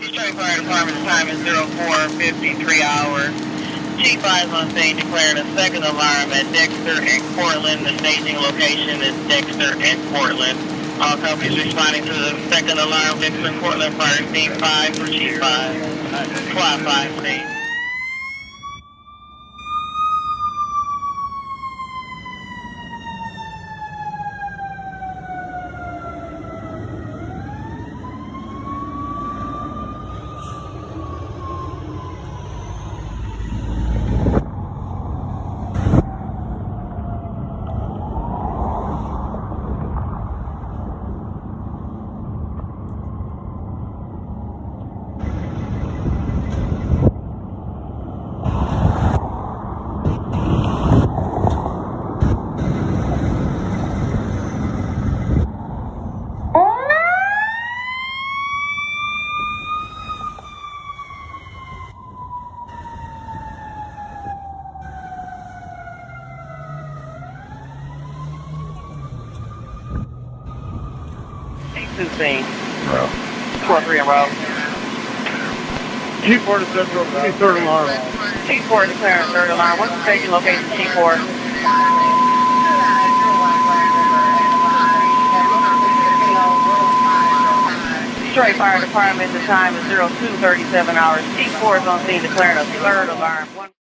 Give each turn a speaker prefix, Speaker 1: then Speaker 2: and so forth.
Speaker 1: Detroit Fire Department, the time is 04:53 hours. Chief 5 on scene declaring a second alarm at Dexter and Portland. The staging location is Dexter and Portland. All companies responding to the second alarm, Dexter and Portland, fire scene 5 for Chief 5. Squad 5 scene. Two scene.
Speaker 2: Row.
Speaker 1: 4-3 in row.
Speaker 3: Chief 4 to Central, third alarm.
Speaker 1: Chief 4 declaring third alarm. What's the staging location, Chief 4? Detroit Fire Department, the time is 02:37 hours. Chief 4 is on scene declaring a third alarm.